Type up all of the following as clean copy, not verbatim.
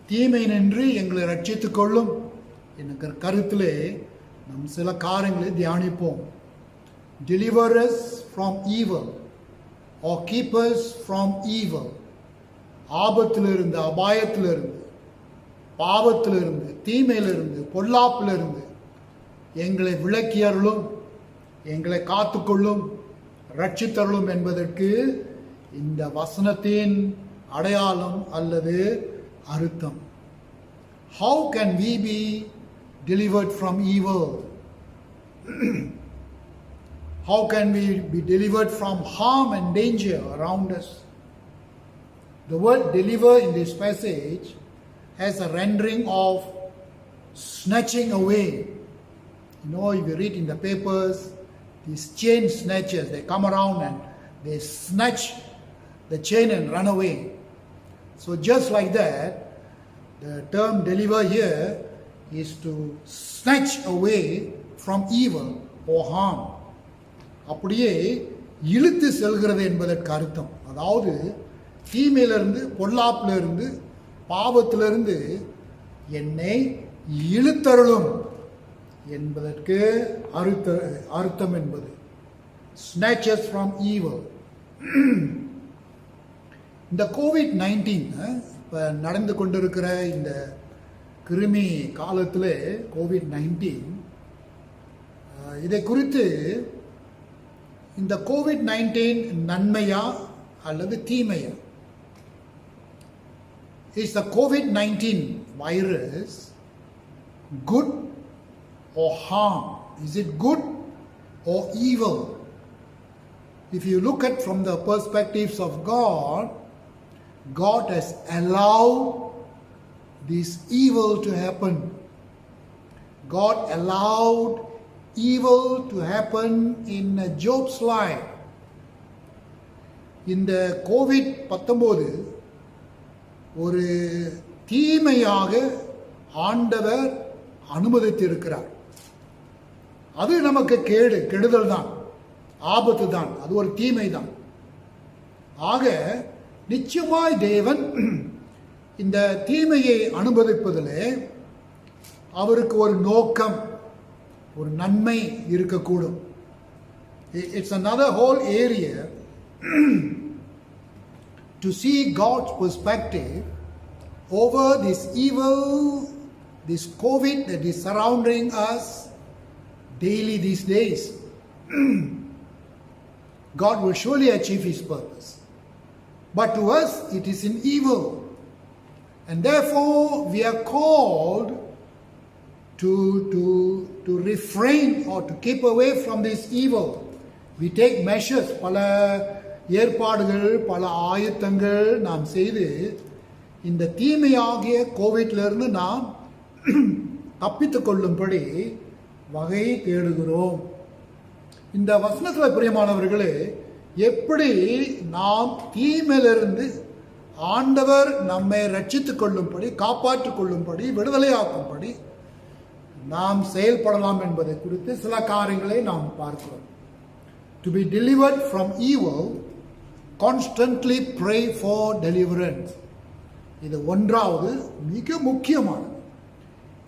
தீமை நின்று எங்களை ரட்சித்துக் கொள்ளும் என்கிற கருத்திலே நம் சில காரியங்களை தியானிப்போம். Deliver us from evil or keep us from evil. ஆபத்திலிருந்து, அபாயத்திலிருந்து, பாவத்திலிருந்து, தீமையிலிருந்து, பொல்லாப்பிலிருந்து எங்களை விலக்கியருளும், எங்களை காத்துக்கொள்ளும், ரட்சித்தருளும் என்பதற்கு இந்த வசனத்தின் அடையாளம் அல்லது அர்த்தம். How can we be delivered from evil? How can we be delivered from harm and danger around us? The word deliver in this passage has a rendering of snatching away. You know, if you read in the papers, these chain snatchers, they come around and they snatch the chain and run away. So just like that, the term deliver here is to snatch away from evil or harm. அப்படியே இழுத்து செல்கிறது என்பதற்கு அர்த்தம். அதாவது தீமையிலிருந்து, பொல்லாப்பிலிருந்து, பாவத்திலிருந்து என்னை இழுத்தருளும் என்பதற்கு அர்த்தம் என்பது snatches from evil. இந்த கோவிட்-19 இப்போ நடந்து கொண்டிருக்கிற இந்த கிருமி காலத்தில் கோவிட்-19 இதை குறித்து இந்த கோவிட்-19 நன்மையா அல்லது தீமையா? Is the COVID-19 virus good or harm? Is it good or evil? If you look at from the perspectives of God, God has allowed this evil to happen. God allowed evil to happen in Job's life. இந்த COVID-19 ஒரு தீமையாக ஆண்டவர் அனுமதித்திருக்கிறார். அது நமக்கு கெடுதல் தான், ஆபத்து தான், அது ஒரு தீமை தான். ஆக நிச்சயமாய் தேவன் இந்த தீமையை அனுமதிப்பதிலே அவருக்கு ஒரு நோக்கம், ஒரு நன்மை இருக்கக்கூடும். It's another whole area to see God's perspective over this evil, this COVID that is surrounding us daily these days. God will surely achieve His purpose. But to us, it is in evil. And therefore, we are called to refrain or to keep away from this evil. We take measures, பல ஏற்பாடுகள், பல ஆயத்தங்கள் நாம் செய்து இந்த தீமையாகிய கோவிட்லிருந்து நாம் தப்பித்து கொள்ளும்படி வகை தேடுகிறோம். இந்த வசனத்தில் பிரியமானவர்களே, எப்படி நாம் தீமையிலிருந்து ஆண்டவர் நம்மை ரட்சித்துக் கொள்ளும்படி, காப்பாற்றிக் கொள்ளும்படி, விடுதலையாக்கும்படி நாம் செயல்படலாம் என்பதை குறித்து சில காரியங்களை நாம் பார்க்கிறோம். To be delivered from evil, constantly pray for deliverance. இது ஒன்றாவது மிக முக்கியமானது.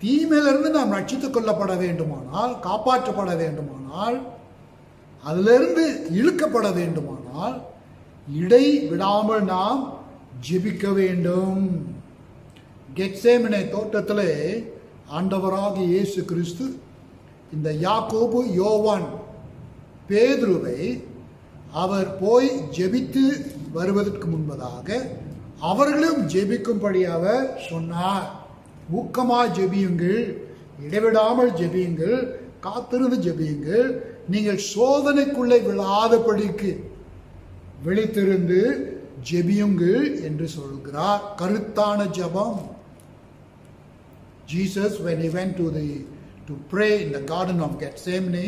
தீமையிலிருந்து நாம் ரட்சித்துக் கொள்ளப்பட வேண்டுமானால், காப்பாற்றப்பட வேண்டுமானால், அதிலிருந்து இழுக்கப்பட வேண்டுமானால் இடை விடாமல் நாம் ஜெபிக்க வேண்டும். கெத்சேமனே தோட்டத்திலே ஆண்டவராகிய இயேசு கிறிஸ்து இந்த யாக்கோபு, யோவான், பேதுருவை அவர் போய் ஜெபித்து வருவதற்கு முன்பதாக அவர்களும் ஜெபிக்கும்படி அவர் சொன்னார். ஊக்கமாக ஜெபியுங்கள், இடைவிடாமல் ஜெபியுங்கள், காத்திருந்து ஜெபியுங்கள், நீங்கள் சோதனைக்குள்ளே விழாதபடிக்கு விழித்திருந்து ஜெபியுங்கள் என்று சொல்கிறார். கருத்தான ஜெபம். Jesus, when he went to pray in the Garden of Gethsemane,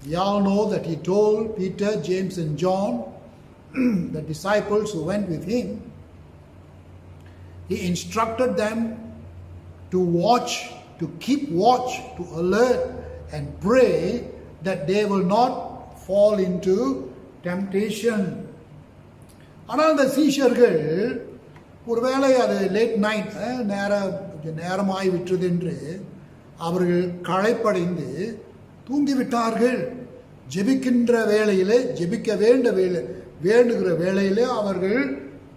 we all know that he told Peter, James and John, the disciples who went with him, he instructed them to watch, to keep watch, to alert and pray that they will not fall into temptation. ஆனால் அந்த சீஷர்கள் ஒருவேளை அது late night நேரமாய் விட்டது என்று அவர்கள் களைப்படைந்து தூங்கிவிட்டார்கள். ஜெபிக்கின்ற வேளையிலே, ஜெபிக்க வேண்டுகிற வேளையிலே அவர்கள்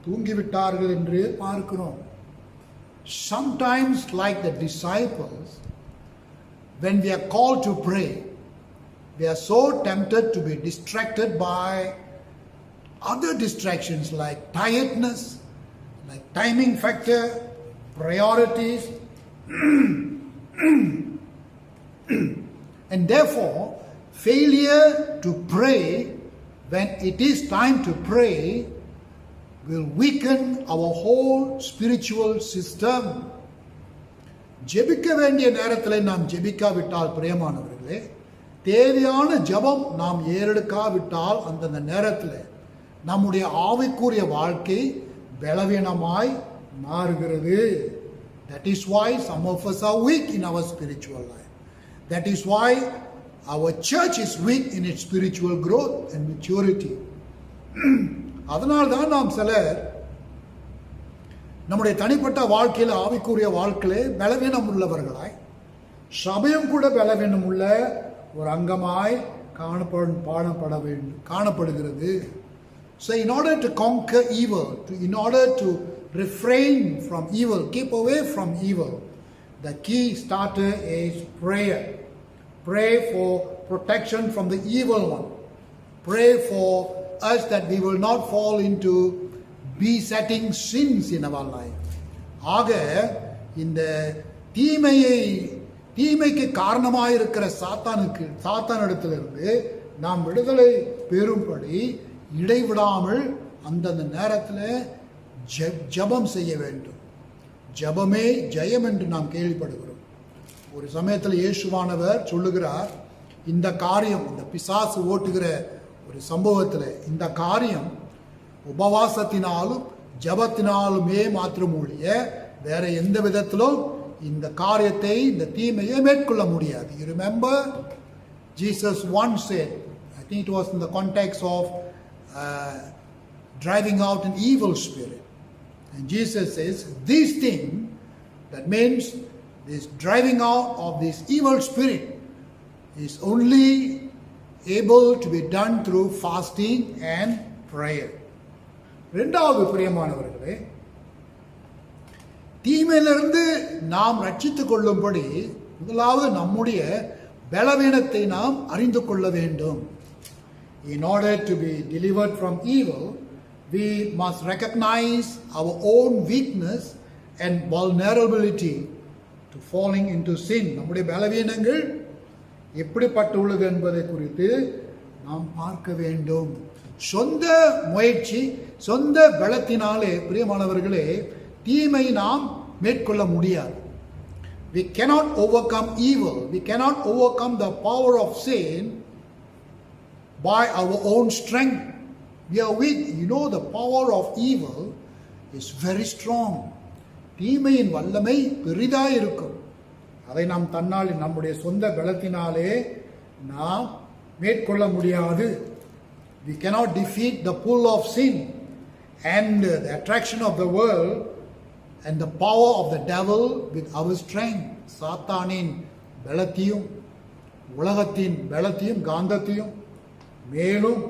தூங்கிவிட்டார்கள் என்று பார்க்கிறோம். Sometimes, like the disciples, when we are called to pray, we are so tempted to be distracted by other distractions like tiredness, like timing factor, priorities, and therefore failure to pray when it is time to pray will weaken our whole spiritual system. ஜெபிக்க வேண்டிய நேரத்தில் நாம் ஜெபிக்காவிட்டால் பிரியமானவர்களே, தேவையான ஜெபம் நாம் ஏறெடுக்காவிட்டால் அந்தந்த நேரத்தில் நம்முடைய ஆவிக்குரிய வாழ்க்கை பலவீனமாய் மாறுகிறது. That is why some of us are weak in our spiritual life. That is why our church is weak in its spiritual growth and maturity. அதனால்தான் நாம் சிலர் நம்முடைய தனிப்பட்ட வாழ்க்கையில், ஆவிக்குரிய வாழ்க்கையிலே பலவீனம் உள்ளவர்களாய், சபையும் கூட பலவீனம் உள்ள ஒரு அங்கமாய் காணப்படுகிறது. So in order to conquer evil, in order to refrain from evil, keep away from evil, the key starter is prayer. Pray for protection from the evil one. Pray for us that we will not fall into besetting sins in our life. ஆக இந்த தீமைக்கு காரணமாயிருக்கிற சாத்தானிடத்திலிருந்து நாம் விடுதலை பெறும்படி இடைவிடாமல் அந்தந்த நேரத்தில் ஜெபம் செய்ய வேண்டும். ஜெபமே ஜெயம் என்று நாம் கேள்விப்படுகிறோம். ஒரு சமயத்தில் இயேசுவானவர் சொல்லுகிறார், இந்த காரியம், இந்த பிசாசு ஓட்டுகிற ஒரு சம்பவத்தில், இந்த காரியம் உபவாசத்தினாலும் ஜெபத்தினாலுமே மாத்திரம் ஒழிய வேற எந்த விதத்திலும் இந்த காரியத்தை, இந்த தீமையை மேற்கொள்ள முடியாது. You remember Jesus once said, I think it was in the context of driving out an evil spirit, and Jesus says this thing, that means this driving out of this evil spirit is only able to be done through fasting and prayer. இரண்டாவது பிரியமானவர்களே, தீமையிலிருந்து நாம் ரட்சித்துக் கொள்ளும்படி முதலாவது நம்முடைய பலவீனத்தை நாம் அறிந்து கொள்ள வேண்டும். In order to be delivered from evil, we must recognize our own weakness and vulnerability to falling into sin. நம்முடைய பலவீனங்கள் எப்படிப்பட்டுள்ளது என்பதை குறித்து நாம் பார்க்க வேண்டும். சொந்த முயற்சி, சொந்த பலத்தினாலே பிரியமானவர்களே தீமை நாம் மேற்கொள்ள முடியாது. We cannot overcome evil. We cannot overcome the power of sin by our own strength. We are weak. You know, the power of evil is very strong. தீமையின் வல்லமை பெரிதாய் இருக்கும். அதை நாம் நம்முடைய சொந்த பலத்தினாலே நாம் மேற்கொள்ள முடியாது. We cannot defeat the pull of sin and the attraction of the world and the power of the devil with our strength. சாத்தானின் பலத்தையும் உலகத்தின் பலத்தையும் காந்தத்தையும் மேலும்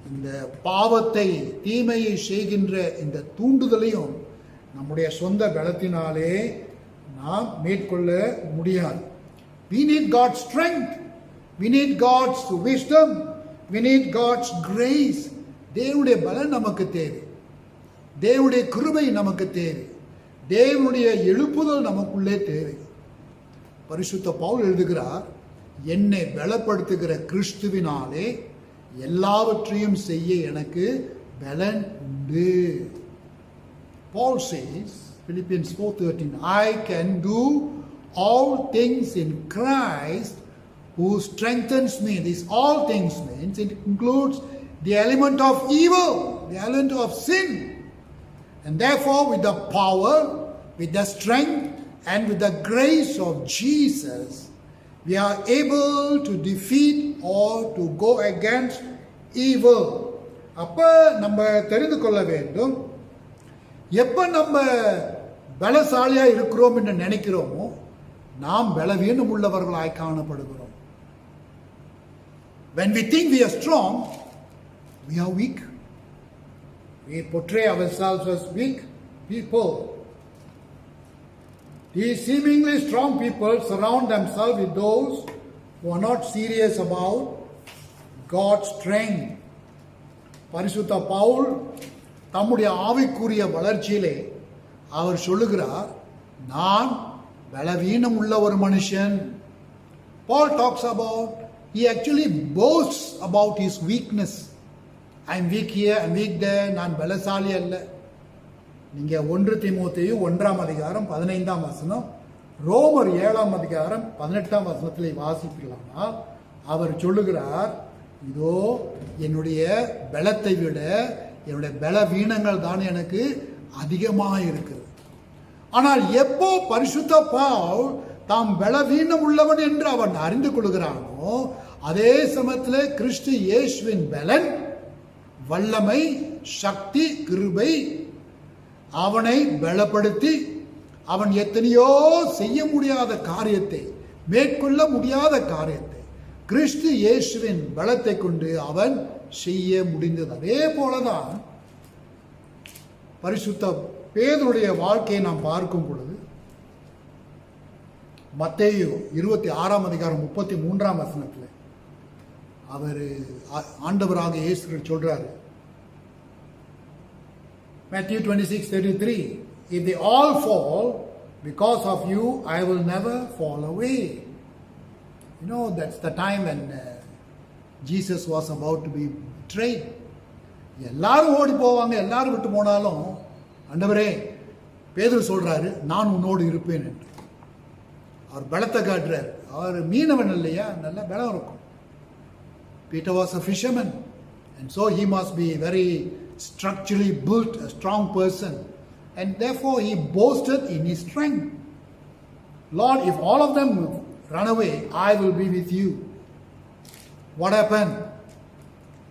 இந்த பாவத்தை, தீமையை செய்கின்ற இந்த தூண்டுதலையும் நம்முடைய சொந்த பலத்தினாலே நாம் மேற்கொள்ள முடியாது. We need God's strength. We need God's wisdom. We need God's grace. தேவனுடைய பலன் நமக்கு தேவை. தேவனுடைய கிருபை நமக்கு தேவை. தேவனுடைய எழுப்புதல் நமக்குள்ளே தேவை. பரிசுத்த பவுல் எழுதுகிறார், என்னை பலப்படுத்துகிற கிறிஸ்துவினாலே எல்லாவற்றையும் செய்ய எனக்கு பலன் உண்டு. Paul says, Philippians 4:13, I can do all things in Christ who strengthens me. This all things means it includes the element of evil, the element of sin. And therefore with the power, with the strength and with the grace of Jesus, we are able to defeat or to go against evil. அப்ப நம்ம தெரிந்து கொள்ள வேண்டும், எப்ப நம்ம பலசாலியா இருக்கிறோம் என்று நினைக்கிறோமோ நாம் பலவீனம் உள்ளவர்களாய் காணப்படுகிறோம். When we think we are strong, we are weak. We portray ourselves as weak people. These seemingly strong people surround themselves with those who are not serious about God's strength. பரிசுத்த பவுல் தம்முடைய ஆவிக்குரிய வளர்ச்சியிலே அவர் சொல்லுகிறார், நான் பலவீனம் உள்ள ஒரு மனுஷன். Paul talks about, he actually boasts about his weakness. I am weak here, I am weak there. நான் பலசாலி அல்ல. நீங்க 1 தீமோத்தேயு 1ஆம் அதிகாரம் 15ஆம் வசனம், ரோமர் 7ஆம் அதிகாரம் 18ஆம் வசனத்திலே வாசிப்பீர்களா, அவர் சொல்லுகிறார், இதோ என்னுடைய பலத்தை விட என்னுடைய பலவீனங்கள் தான் எனக்கு அதிகமாக இருக்கிறது. ஆனால் எப்போ பரிசுத்த பவுல் தாம் பலவீனம் உள்ளவன் என்று அவன் அறிந்து கொள்கிறானோ, அதே சமயத்தில் கிறிஸ்து இயேசுவின் பலன், வல்லமை, சக்தி, கிருபை அவனை பலப்படுத்தி அவன் எத்தனையோ செய்ய முடியாத காரியத்தை, மேற்கொள்ள முடியாத காரியத்தை கிறிஸ்து இயேசுவின் பலத்தை கொண்டு அவன் செய்ய முடிந்தது. அதே போலதான் பரிசுத்த பேதுருடைய வாழ்க்கையை நாம் பார்க்கும் பொழுது மத்தேயு 26ஆம் அதிகாரம் 33ஆம் வசனத்தில் அவர் ஆண்டவராக இயேசு சொல்றாரு, Matthew 26:33, if they all fall because of you, I will never fall away. You know, that's the time when Jesus was about to be betrayed. எல்லாரும் ஓடி போவாங்க, எல்லாரும் விட்டு போனாலும் ஆண்டவரே, பேதுரு சொல்றாரு, நான் உன்னோடு இருப்பேன் என்று. அவர் பலத்தை காட்டுறார். அவர் மீனவன் இல்லையா, நல்ல பலம் இருக்கும். Peter was a fisherman, and so he must be very structurally built, a strong person, and therefore he boasted in his strength. Lord, if all of them run away, I will be with you. What happened?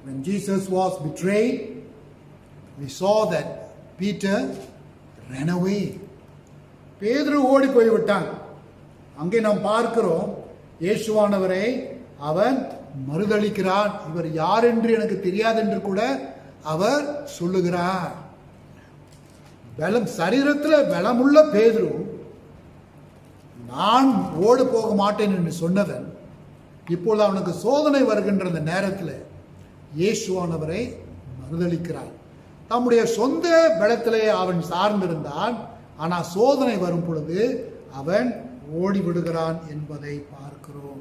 When Jesus was betrayed, we saw that Peter ran away. பேதுரு ஓடி போய்விட்டான். அங்கே நாம் பார்க்கிறோம், இயேசுவானவரை அவன் மறுதளிக்கிறான். இவர் யார் என்று எனக்கு தெரியாது என்று கூட அவர் சொல்லுகிறார். பலம், சரீரத்தில் பலமுள்ள பேதுரு நான் ஓடு போக மாட்டேன் என்று சொன்னவன் இப்பொழுது அவனுக்கு சோதனை வருகின்ற அந்த நேரத்தில் இயேசுவானவரை மறுதளிக்கிறான். தம்முடைய சொந்த பலத்திலே அவன் சார்ந்திருந்தான். ஆனால் சோதனை வரும் பொழுது அவன் ஓடி விடுகிறான் என்பதை பார்க்கிறோம்.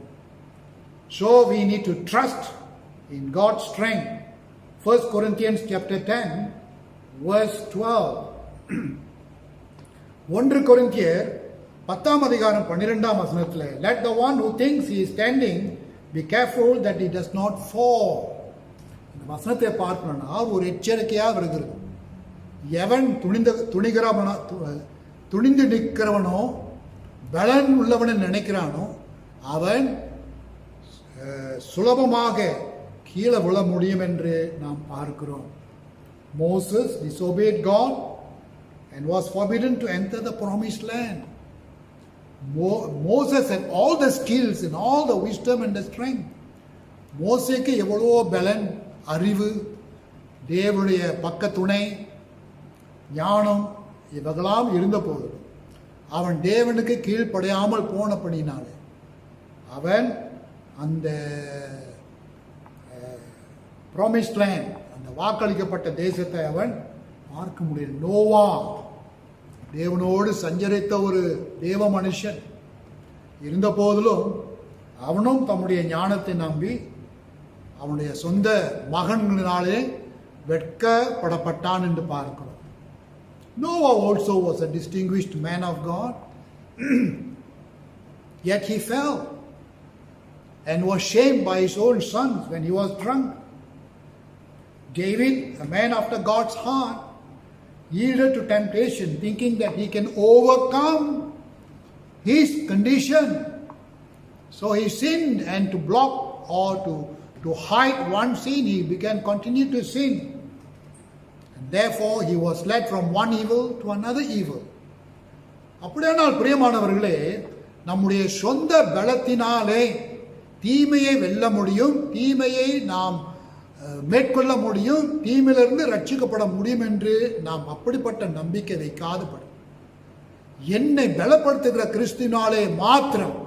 So we need to trust in God's strength. 1 Corinthians chapter 10 verse 12. 1 கொரிந்தியர் 10ஆம் அதிகாரம் 12ஆம் வசனத்தில், let the one who thinks he is standing be careful that he does not fall. இந்த வசனத்தை பார்க்கணும்னா ஒரு எச்சரிக்கையாக வருகிறது. எவன் துணிந்து நிற்கிறவனோ, பலன் உள்ளவனை நினைக்கிறானோ, அவன் சுலபமாக கீழே விழ முடியும் என்று நாம் பார்க்கிறோம். Moses disobeyed God and was forbidden to enter the promised land. Moses had all the skills and all the wisdom and the strength. மோசேக்கு எவ்வளோ பலன், அறிவு, தேவனுடைய பக்க துணை, ஞானம் இவர்களாம் இருந்த போது அவன் தேவனுக்கு கீழ்ப்படையாமல் போனபடினாலே அவன் அந்த ப்ராமிஸ்ட் லேண்ட், அந்த வாக்களிக்கப்பட்ட தேசத்தை அவன் பார்க்க முடியல. நோவா தேவனோடு சஞ்சரித்த ஒரு தேவ மனுஷன் இருந்த போதிலும் அவனும் தம்முடைய ஞானத்தை நம்பி அவனுடைய சொந்த மகன்களினாலே வெட்கப்படப்பட்டான் என்று பார்க்கிறோம். Noah also was a distinguished man of God, yet he fell and was shamed by his own sons when he was drunk. David, a man after God's heart, yielded to temptation, thinking that he can overcome his condition. So he sinned, and to block or to hide one sin, he began continue to sin. And therefore he was led from one evil to another evil. அப்படியானால் பிரியமானவர்களே, நம்முடைய சொந்த பலத்தினாலே தீமையை வெல்ல முடியும், தீமையை நாம் மேற்கொள்ள முடியும், தீமையிலிருந்து ரட்சிக்கப்பட முடியும் என்று நாம் அப்படிப்பட்ட நம்பிக்கை வைக்காதபடி, என்னை பலப்படுத்துகிற கிறிஸ்துவினாலே மாத்திரம்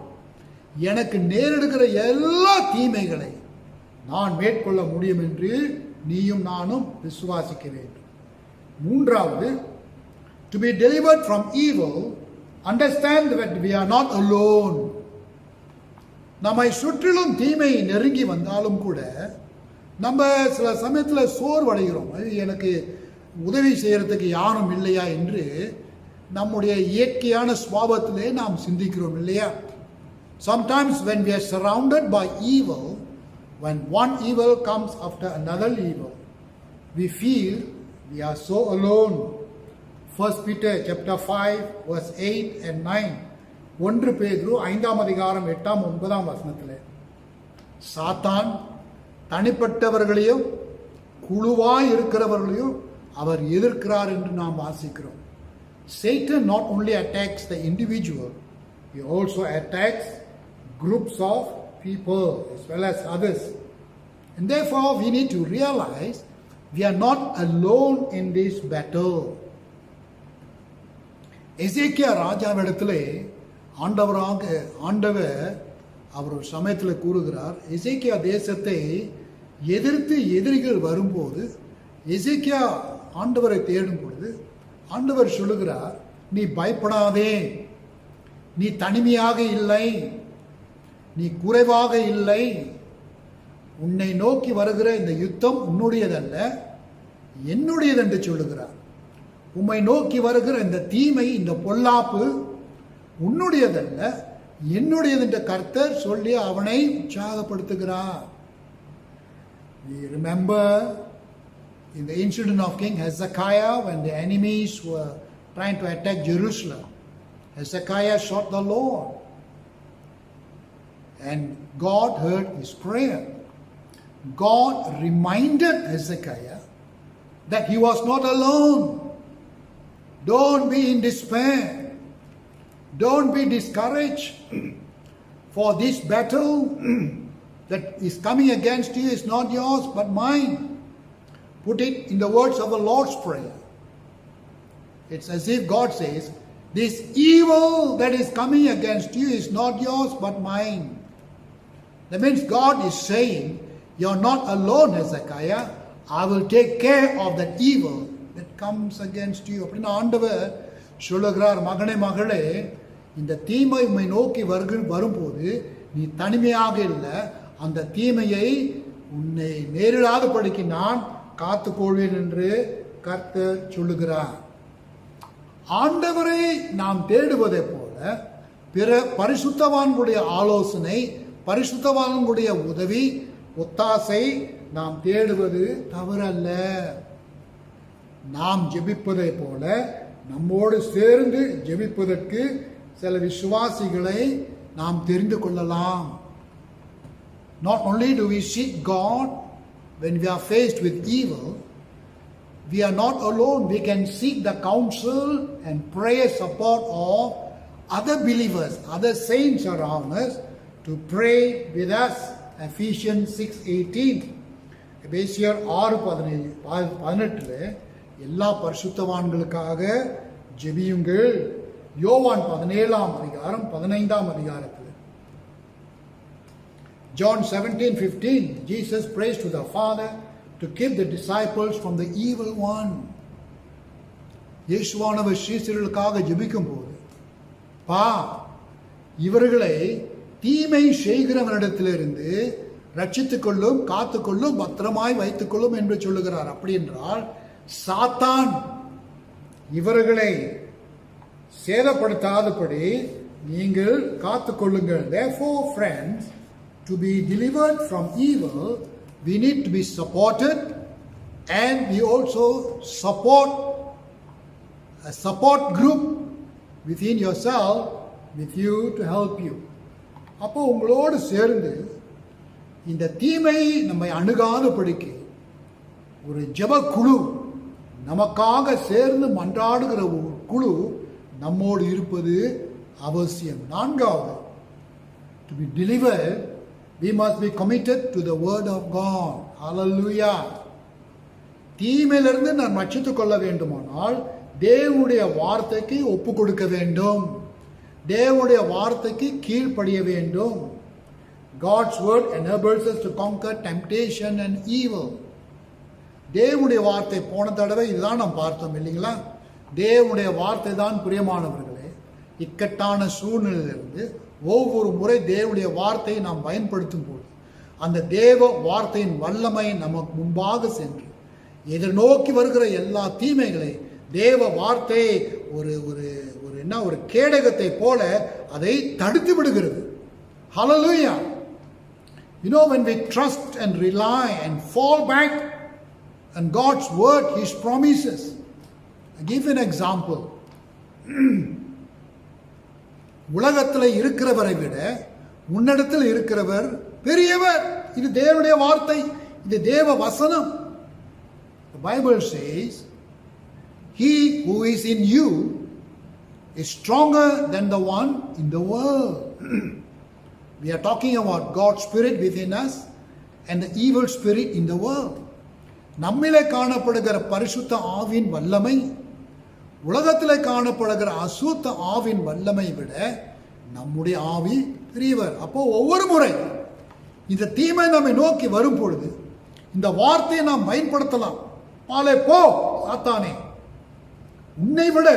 எனக்கு நேரிடுகிற எல்லா தீமைகளை நான் மேற்கொள்ள முடியும் என்று நீயும் நானும் விசுவாசிக்க வேண்டும். மூன்றாவது, to be delivered from evil, understand that we are not alone. நம்மை சுற்றிலும் தீமை நெருங்கி வந்தாலும் கூட நம்ம சில சமயத்தில் சோர்வடைகிறோம். எனக்கு உதவி செய்யறதுக்கு யாரும் இல்லையா என்று நம்முடைய இயற்கையான சுபாவத்திலே நாம் சிந்திக்கிறோம் இல்லையா? Sometimes when we are surrounded by evil, when one evil comes after another evil, we feel we are so alone. 1 Peter chapter 5 verse 8 and 9. 1 பேதுரு 5ஆம் அதிகாரம் 8ஆம் 9ஆம் வசனத்திலே சாத்தான் தனிப்பட்டவர்களையும் குழுவாய் இருக்கிறவர்களையும் அவர் எதிர்க்கிறார் என்று நாம் வாசிக்கிறோம். Satan not only attacks the individual, he also attacks groups of people as well as others. And therefore we need to realize we are not alone in this battle. எசேக்கியா ராஜாவிடத்திலே ஆண்டவர் அவர் ஒரு சமயத்தில் கூறுகிறார், எசேக்கியா தேசத்தை எதிர்த்து எதிரிகள் வரும்போது எசேக்கியா ஆண்டவரை தேடும் பொழுது ஆண்டவர் சொல்லுகிறார், நீ பயப்படாதே, நீ தனிமையாக இல்லை, நீ குறைவாக இல்லை, உன்னை நோக்கி வருகிற இந்த யுத்தம் உன்னுடையதல்ல என்னுடையது என்று சொல்லுகிறார். உம்மை நோக்கி வருகிற இந்த தீமை, இந்த பொல்லாப்பு உன்னுடையதல்ல என்னுடையது என்று கர்த்தர் சொல்லி அவனை உற்சாகப்படுத்துகிறார். We remember in the incident of King Hezekiah when the enemies were trying to attack Jerusalem. Hezekiah sought the Lord and God heard his prayer. God reminded Hezekiah that he was not alone. Don't be in despair. Don't be discouraged. For this battle that is coming against you is not yours but mine. Put it in the words of the Lord's Prayer. It's as if God says, this evil that is coming against you is not yours but mine. That means God is saying, you're not alone, Hezekiah. I will take care of that evil that comes against you. அப்படின்னு ஆண்டவர் சொல்லுகிறார், மகனே மகளே, இந்த தீமை உம்மை நோக்கி வரும்போது நீ தனிமையாக இல்லை, அந்த தீமையை உன்னை நேரிடாதபடிக்கு நான் காத்துக்கொள்வேன் என்று கர்த்தர் சொல்லுகிறார். ஆண்டவரை நாம் தேடுவதை போல பிற பரிசுத்தவான்களுடைய ஆலோசனை, பரிசுத்தவான்களுடைய உதவி, ஒத்தாசை நாம் தேடுவது தவறல்ல. நாம் ஜெபிப்பதை போல நம்மோடு சேர்ந்து ஜெபிப்பதற்கு சில விசுவாசிகளை நாம் தெரிந்து கொள்ளலாம். Not only do we seek God when we are faced with evil, we are not alone. We can seek the counsel and prayer support of other believers, other saints around us to pray with us. Ephesians 6:18. எபேசியர் 6:18 எல்லா பரிசுத்தவான்களுக்காக ஜெபியுங்கள். யோவான் 17ஆம் அதிகாரம் 15ஆம் அதிகாரத்தில் John 17:15, Jesus prays to the Father to keep the disciples from the evil one. இயேசுவானவர் சீஷர்களுக்காக ஜெபிக்கும் போது, பா இவர்களை தீமை செய்கிறவனிடத்திலிருந்து ரட்சித்துக் கொள்ளும், காத்துக்கொள்ளும், பத்திரமாய் வைத்துக் கொள்ளும் என்று சொல்லுகிறார். அப்படி என்றால் சாத்தான் இவர்களை சேதப்படுத்தாதபடி நீங்கள் காத்துக்கொள்ளுங்கள். Therefore, friends, to be delivered from evil, we need to be supported, and we also support a support group within yourself with you to help you. அப்போ உங்களோடு சேர்ந்து இந்த தீமை நம்மை அணுகாதபடிக்கு ஒரு ஜெப குழு நமக்காக சேர்ந்து மன்றாடுகிற ஒரு குழு நம்மோடு இருப்பது அவசியம். நான்காவது, to be delivered, we must be committed to the word of God. Hallelujah. தீமையிலிருந்து நாம் ரட்சித்துக் கொள்ள வேண்டுமானால் தேவனுடைய வார்த்தைக்கு ஒப்பு கொடுக்க வேண்டும், தேவனுடைய வார்த்தைக்கு கீழ்ப்படிய வேண்டும். God's word enables us to conquer temptation and evil. தேவனுடைய வார்த்தை, போன தடவை இதுதான் நாம் பார்த்தோம் இல்லைங்களா? தேவனுடைய வார்த்தை தான் பிரியமானவர்களே இக்கட்டான சூழ்நிலையிலிருந்து ஒவ்வொரு முறை தேவனுடைய வார்த்தையை நாம் பயன்படுத்தும் போது அந்த தேவ வார்த்தையின் வல்லமை நமக்கு முன்பாக சென்று எதிர்நோக்கி வருகிற எல்லா தீமைகளை தேவ வார்த்தை ஒரு ஒரு ஒரு என்ன ஒரு கேடகத்தை போல அதை தடுத்து விடுகிறது. Hallelujah. You know, when we trust and rely and fall back on God's word, His promises. I give an example. உலகத்தில் இருக்கிறவரை விட உன்னிடத்தில் இருக்கிறவர் பெரியவர். இது தேவனுடைய வார்த்தை, இது தேவ வசனம். The Bible says, He who is in you is stronger than the one in the world. We are talking about God's Spirit within us and the evil spirit in the world. நம்மிலே காணப்படுகிற பரிசுத்த ஆவின் வல்லமை உலகத்திலே காணப்படுகிற அசுத்த ஆவின் வல்லமை விட நம்முடைய ஆவி பெரியவர். அப்போ ஒவ்வொரு முறை இந்த தீமை நம்மை நோக்கி வரும் பொழுது இந்த வார்த்தையை நாம் பயன்படுத்தலாம். பாலே போ சாத்தானே, உன்னை விட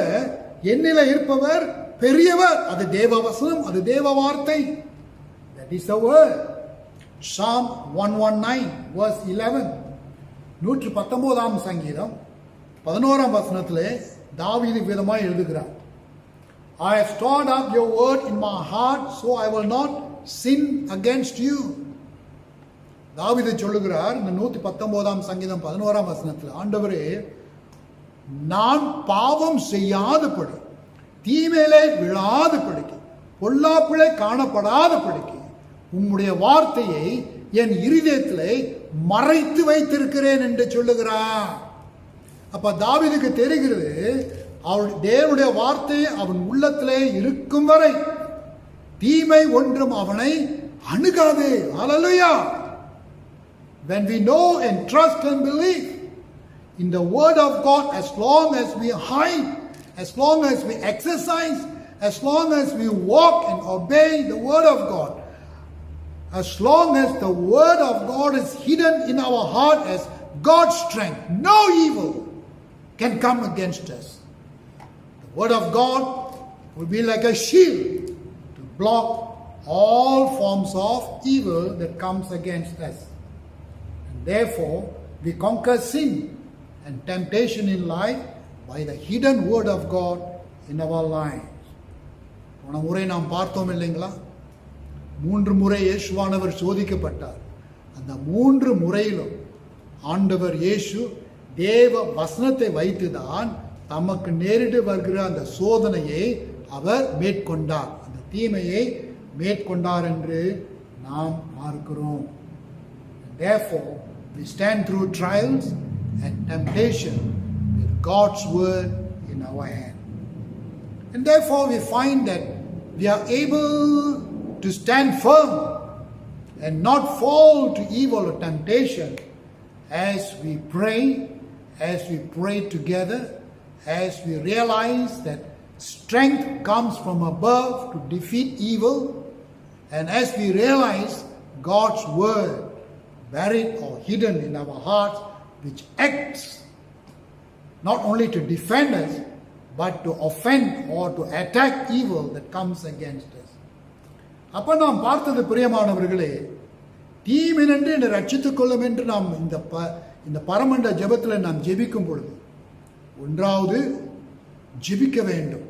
என்னில இருப்பவர் பெரியவர். அது தேவ வசனம், அது தேவ வார்த்தை. That is the word. Psalm 119 verse 11. 119 சங்கீதம் 11 வசனத்திலே தாவீது விதமாய் எழுதுகிறார், I have stored up your word in my heart, so I will not sin against you. தாவீது சொல்லுகிறார் இந்த 119 சங்கீதம் 11 வசனத்தில், ஆண்டவரே, நான் பாவம் செய்யாதபடி, தீமையிலே விழாதபடிக்கு, பொல்லாப்பிலே காணப்படாதபடிக்கு உம்முடைய வார்த்தையை என் இருதயத்திலே மறைத்து வைத்திருக்கிறேன் என்று சொல்லுகிறார். அப்ப தாவீதுக்கு தெரிகிறது அவன் தேவனுடைய வார்த்தை அவன் உள்ளத்திலே இருக்கும் வரை தீமை ஒன்றும் அவனை அணுகாது. Hallelujah. When we know and trust and believe in the word of God, as long as we hide, as long as we exercise, as long as we walk and obey the word of God, as long as the word of God is hidden in our heart as God's strength, no evil can come against us. The word of God will be like a shield to block all forms of evil that comes against us. And therefore, we conquer sin and temptation in life by the hidden word of God in our lives. போன முறை நாம் பார்த்தோம் இல்லைங்களா? 3 முறை இயேசுவானவர் சோதிக்கப்பட்டார். அந்த 3 முறையிலும் ஆண்டவர் இயேசு தேவ வசனத்தை வைத்துதான் தமக்கு நேரிட்டு வருகிற அந்த சோதனையை அவர் மேற்கொண்டார், அந்த தீமையை மேற்கொண்டார் என்று நாம் பார்க்கிறோம். Therefore, we stand through trials and temptation with God's word in our hand. And therefore, we find that we are able to stand firm and not fall to evil or temptation as we pray together, as we realize that strength comes from above to defeat evil, and as we realize God's word buried or hidden in our hearts, which acts not only to defend us but to offend or to attack evil that comes against us. அப்ப நாம் பார்த்தது பிரியமானவர்களே, தீமினின்று என்னை ரட்சித்துக் கொள்ளும் என்று நாம் இந்த பரமண்ட ஜெபத்தில் நாம் ஜெபிக்கும் பொழுது ஒன்றாவது ஜெபிக்க வேண்டும்.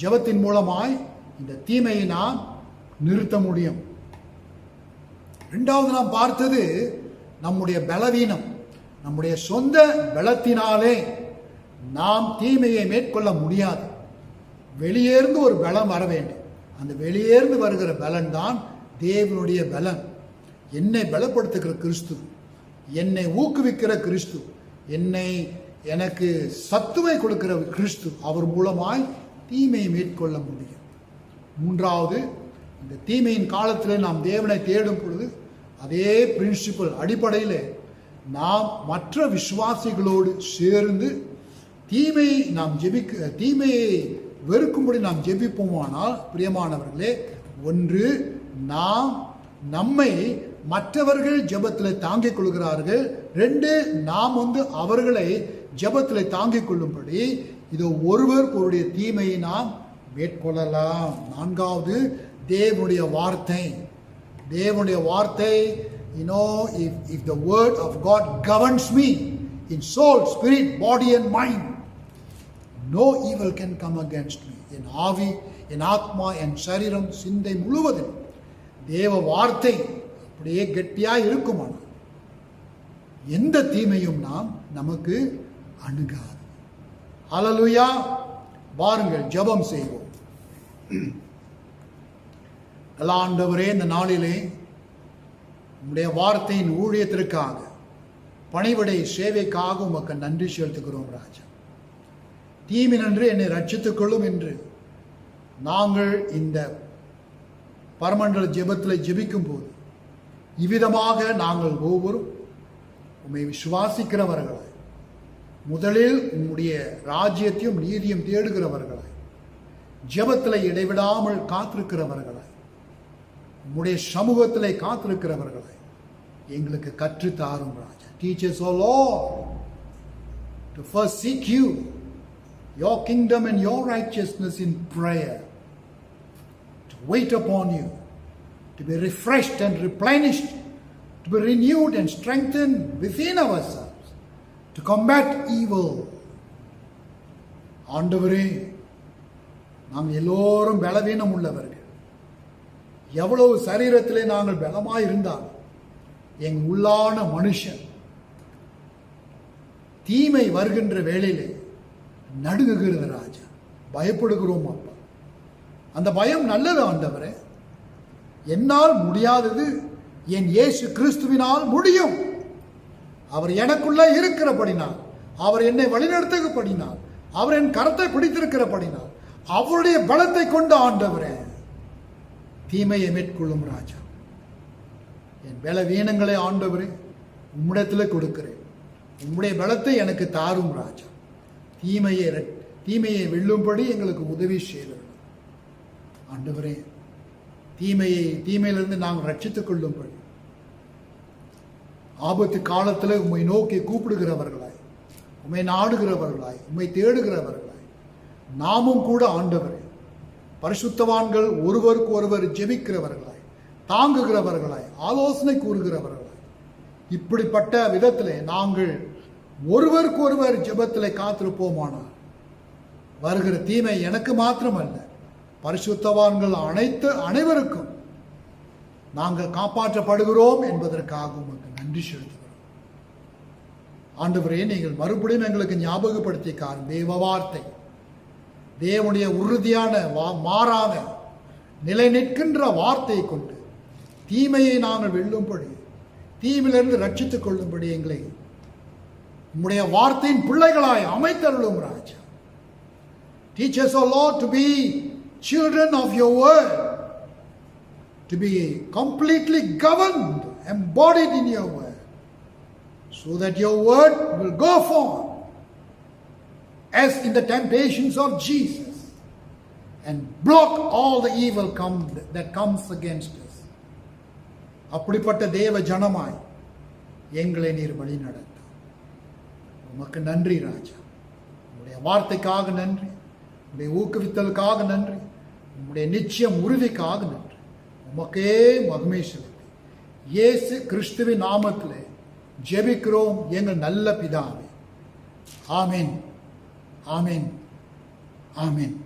ஜெபத்தின் மூலமாய் இந்த தீமையை நாம் நிறுத்த முடியும். இரண்டாவது நாம் பார்த்தது நம்முடைய பலவீனம், நம்முடைய சொந்த பலத்தினாலே நாம் தீமையை மேற்கொள்ள முடியாது. வெளியேர்ந்து ஒரு பலம் வர வேண்டும். அந்த வெளியேர்ந்து வருகிற பலன் தான் தேவனுடைய பலன். என்னை பலப்படுத்துகிற கிறிஸ்து, என்னை ஊக்குவிக்கிற கிறிஸ்து, என்னை எனக்கு சத்துவை கொடுக்கிற கிறிஸ்து, அவர் மூலமாய் தீமையை மேற்கொள்ள முடியும். மூன்றாவது, இந்த தீமையின் காலத்தில் நாம் தேவனை தேடும் பொழுது அதே பிரின்சிபல் அடிப்படையில் நாம் மற்ற விசுவாசிகளோடு சேர்ந்து தீமையை வெறுக்கும்படி நாம் ஜெபிப்போமானால், பிரியமானவர்களே, ஒன்று, நாம் நம்மை மற்றவர்கள் ஜெபத்தில் தாங்கிக் கொள்கிறார்கள். ரெண்டு, நாம் அவர்களை ஜெபத்தில் தாங்கிக் கொள்ளும்படி இதோ ஒருவருடைய தீமையை நாம் மேற்கொள்ளலாம். நான்காவது, தேவனுடைய வார்த்தை. if the word of God governs me in soul, spirit, body and mind, no evil can come against me. என் ஆவி, என் ஆத்மா, என் சரீரம், சிந்தை முழுவதும் தேவ வார்த்தை அப்படியே கெட்டியாய் இருக்குமானால் எந்த தீமையும் நமக்கு அணுகாது. ஹல்லேலூயா. வாருங்கள் ஜெபம் செய்வோம். ஆண்டவரே, இந்த நாளிலே உம்முடைய வார்த்தையின் ஊழியத்திற்காக, பணிவிடை சேவைக்காக உமக்கு நன்றி செலுத்துகிறோம் ராஜா. தீமினின்று என்னை ரட்சித்துக் கொள்ளும் என்று நாங்கள் இந்த பரமண்டல ஜெபத்தில் ஜெபிக்கும் போது இவ்விதமாக நாங்கள் ஒவ்வொரும் உம்மை விசுவாசிக்கிறவர்களாய், முதலில் உம்முடைய ராஜ்யத்தையும் நீதியும் தேடுகிறவர்களாய், ஜெபத்தில் இடைவிடாமல் காத்திருக்கிறவர்களாய், உம்முடைய சமூகத்திலே காத்திருக்கிறவர்களாய் எங்களுக்கு கற்று தாரும் ராஜா. Teach us, O Lord, to first seek you, your kingdom and your righteousness in prayer, to wait upon you, to be refreshed and replenished, to be renewed and strengthened within ourselves, to combat evil. ஆண்டவரே, நாங்கள் எல்லோரும் பலவீனம் உள்ளவர்கள். எவ்வளவு சரீரத்திலே நாங்கள் பலமாய் இருந்தாலும் எங்கள் உள்ளான மனுஷன் தீமை வருகின்ற வேளையிலே நடுங்குகிறது ராஜா. பயப்படுகிறோம் அப்பா. அந்த பயம் நல்லது ஆண்டவரே. என்னால் முடியாதது என் இயேசு கிறிஸ்துவினால் முடியும். அவர் எனக்குள்ளே இருக்கிறபடினால், அவர் என்னை வழிநடத்துகிறபடினால், அவர் என் கரத்தை பிடித்திருக்கிறபடினால், அவருடைய பலத்தை கொண்டு ஆண்டவரே தீமையை மேற்கொள்ளும் ராஜா. என் பலவீனங்களை ஆண்டவரே உம்மிடத்தில் கொடுக்கிறேன். உம்முடைய பலத்தை எனக்கு தாரும் ராஜா. தீமையை வெல்லும்படி எங்களுக்கு உதவி செய்தது ஆண்டவரே. தீமையிலிருந்து நாங்கள் ரட்சித்துக் கொள்ளும்படி ஆபத்து காலத்தில் உம்மை நோக்கி கூப்பிடுகிறவர்களாய், உம்மை நாடுகிறவர்களாய், உம்மை தேடுகிறவர்களாய் நாமும் கூட ஆண்டவரே பரிசுத்தவான்கள் ஒருவருக்கு ஒருவர் ஜெபிக்கிறவர்களாய், தாங்குகிறவர்களாய், ஆலோசனை கூறுகிறவர்களாய், இப்படிப்பட்ட விதத்திலே நாங்கள் ஒருவருக்கு ஒருவர் ஜெபத்திலே காத்திருப்போமானால் வருகிற தீமை எனக்கு மாத்திரமல்ல, பரிசுத்தவான்கள் அனைவருக்கும் நாங்கள் காப்பாற்றப்படுகிறோம் என்பதற்காக உமக்கு நன்றி செலுத்துகிறோம். ஆண்டவரே, நீங்கள் மறுபடியும் எங்களுக்கு ஞாபகப்படுத்தி காரும் தேவ வார்த்தை, தேவனுடைய உறுதியான மாறாத நிலை நிற்கின்ற வார்த்தையை கொண்டு தீமையை நாங்கள் வெல்லும்படி, தீமையிலிருந்து ரட்சித்துக் கொள்ளும்படி எங்களை உம்முடைய வார்த்தையின் பிள்ளைகளாய் அமைத்தருளும் ராஜா. Teach us, O Lord, to be children of your word, to be completely governed, embodied in your word, so that your word will go forth as in the temptations of Jesus and block all the evil that comes against us. அப்படிப்பட்ட தேவ ஜனமாய் எங்களை நீர் வழி நடத்த உமக்கு நன்றி ராஜா. உம்முடைய வார்த்தைக்காக நன்றி, உம்முடைய ஊக்குவித்தலுக்காக நன்றி, உம்முடைய நிச்சயம் உறுதிக்காக நன்றி. உமக்கே மகிமை செலுத்தி இயேசு கிறிஸ்துவின் நாமத்திலே ஜெபிக்கிறோம் எங்கள் நல்ல பிதாவே. ஆமென், ஆமென், ஆமென்.